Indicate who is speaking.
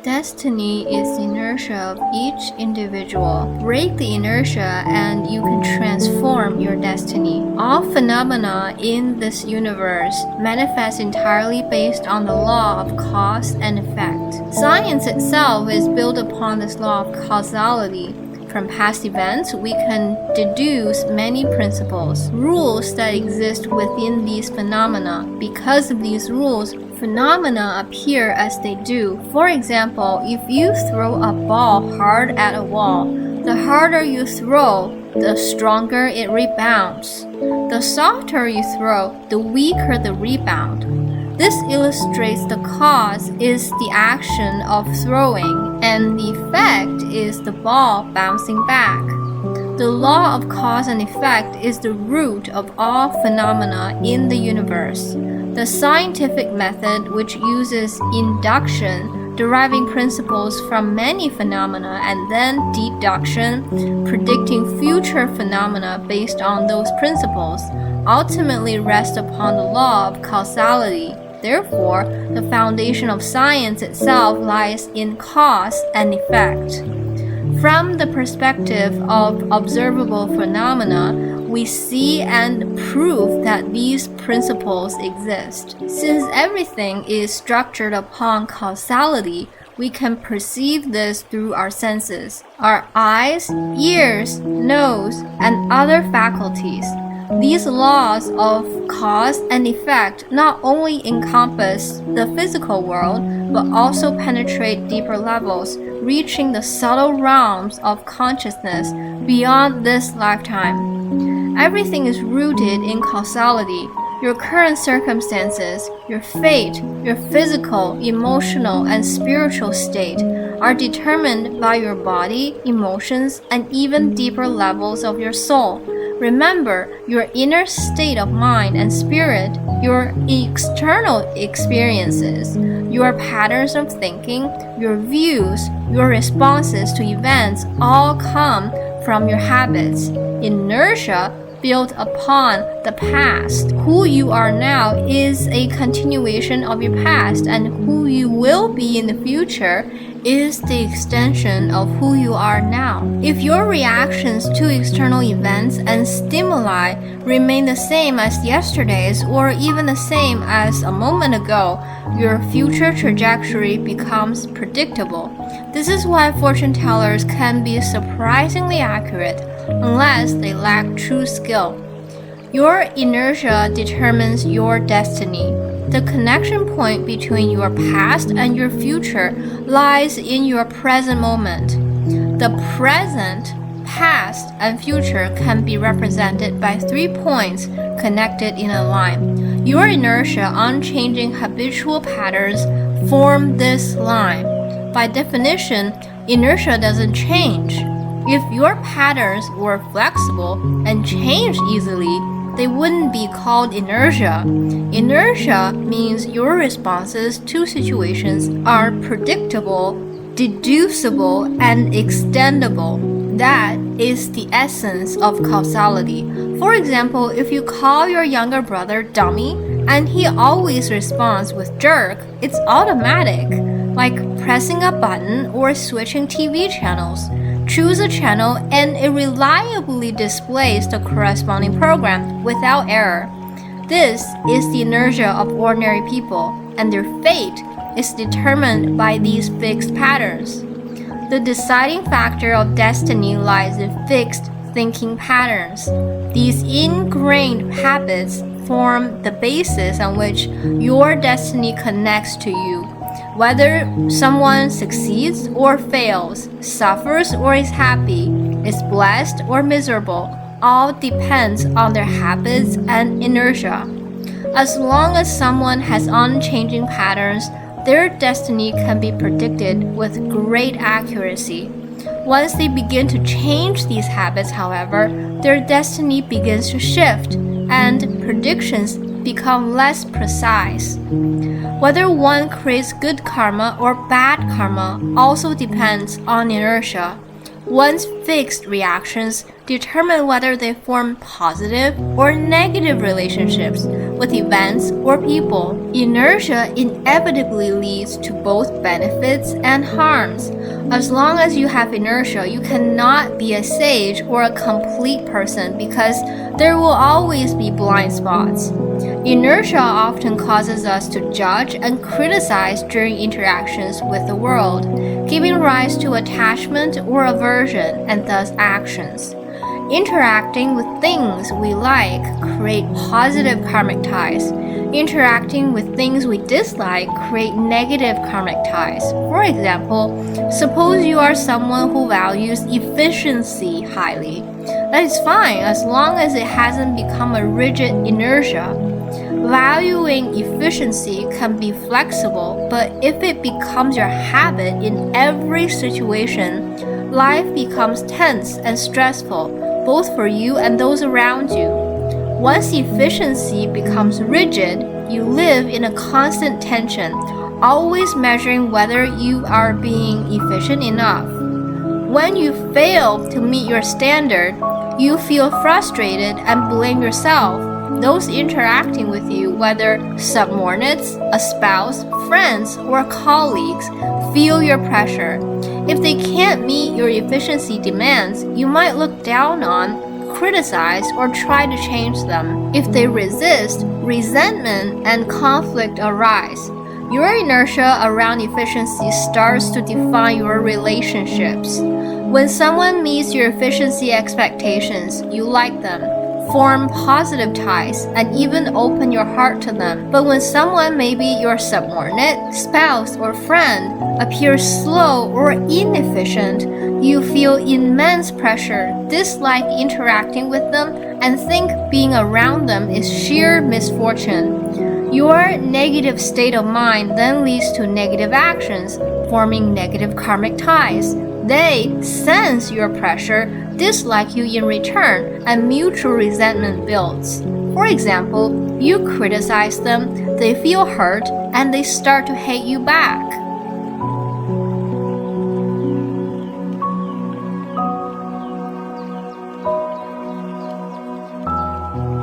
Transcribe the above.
Speaker 1: Destiny is the inertia of each individual. Break the inertia and you can transform your destiny. All phenomena in this universe manifest entirely based on the law of cause and effect. Science itself is built upon this law of causality. From past events, we can deduce many principles, rules that exist within these phenomena. Because of these rules, phenomena appear as they do. For example, if you throw a ball hard at a wall, the harder you throw, the stronger it rebounds. The softer you throw, the weaker the rebound. This illustrates the cause is the action of throwing, and the effect is the ball bouncing back. The law of cause and effect is the root of all phenomena in the universe. The scientific method, which uses induction, deriving principles from many phenomena, and then deduction, predicting future phenomena based on those principles, ultimately rests upon the law of causality. Therefore, the foundation of science itself lies in cause and effect. From the perspective of observable phenomena, we see and prove that these principles exist. Since everything is structured upon causality, we can perceive this through our senses, our eyes, ears, nose, and other faculties. These laws of cause and effect not only encompass the physical world, but also penetrate deeper levels, reaching the subtle realms of consciousness beyond this lifetime. Everything is rooted in causality. Your current circumstances, your fate, your physical, emotional, and spiritual state are determined by your body, emotions, and even deeper levels of your soul. Remember, your inner state of mind and spirit, your external experiences, your patterns of thinking, your views, your responses to events all come from your habits. Inertia built upon the past. Who you are now is a continuation of your past, and who you will be in the future is the extension of who you are now. If your reactions to external events and stimuli remain the same as yesterday's or even the same as a moment ago, your future trajectory becomes predictable. This is why fortune tellers can be surprisingly accurate unless they lack true skill. Your inertia determines your destiny. The connection point between your past and your future lies in your present moment. The present, past, and future can be represented by 3 points connected in a line. Your inertia, unchanging habitual patterns form this line. By definition, inertia doesn't change. If your patterns were flexible and changed easily, they wouldn't be called inertia. Inertia means your responses to situations are predictable, deducible, and extendable. That is the essence of causality. For example, if you call your younger brother dummy and he always responds with jerk, it's automatic, like pressing a button or switching TV channels. Choose a channel and it reliably displays the corresponding program without error. This is the inertia of ordinary people, and their fate is determined by these fixed patterns. The deciding factor of destiny lies in fixed thinking patterns. These ingrained habits form the basis on which your destiny connects to you. Whether someone succeeds or fails, suffers or is happy, is blessed or miserable, all depends on their habits and inertia. As long as someone has unchanging patterns, their destiny can be predicted with great accuracy. Once they begin to change these habits, however, their destiny begins to shift, and predictions become less precise. Whether one creates good karma or bad karma also depends on inertia. One's fixed reactions determine whether they form positive or negative relationships with events or people. Inertia inevitably leads to both benefits and harms. As long as you have inertia, you cannot be a sage or a complete person because there will always be blind spots. Inertia often causes us to judge and criticize during interactions with the world, giving rise to attachment or aversion and thus actions. Interacting with things we like create positive karmic ties. Interacting with things we dislike create negative karmic ties. For example, suppose you are someone who values efficiency highly. That is fine as long as it hasn't become a rigid inertia. Valuing efficiency can be flexible, but if it becomes your habit in every situation, life becomes tense and stressful, both for you and those around you. Once efficiency becomes rigid, you live in a constant tension, always measuring whether you are being efficient enough. When you fail to meet your standard, you feel frustrated and blame yourself. Those interacting with you, whether subordinates, a spouse, friends, or colleagues, feel your pressure. If they can't meet your efficiency demands, you might look down on, criticize, or try to change them. If they resist, resentment and conflict arise. Your inertia around efficiency starts to define your relationships. When someone meets your efficiency expectations, you like them, form positive ties, and even open your heart to them. But when someone, maybe your subordinate, spouse, or friend, appears slow or inefficient, you feel immense pressure, dislike interacting with them, and think being around them is sheer misfortune. Your negative state of mind then leads to negative actions, forming negative karmic ties. They sense your pressure, dislike you in return, and mutual resentment builds. For example, you criticize them, they feel hurt, and they start to hate you back.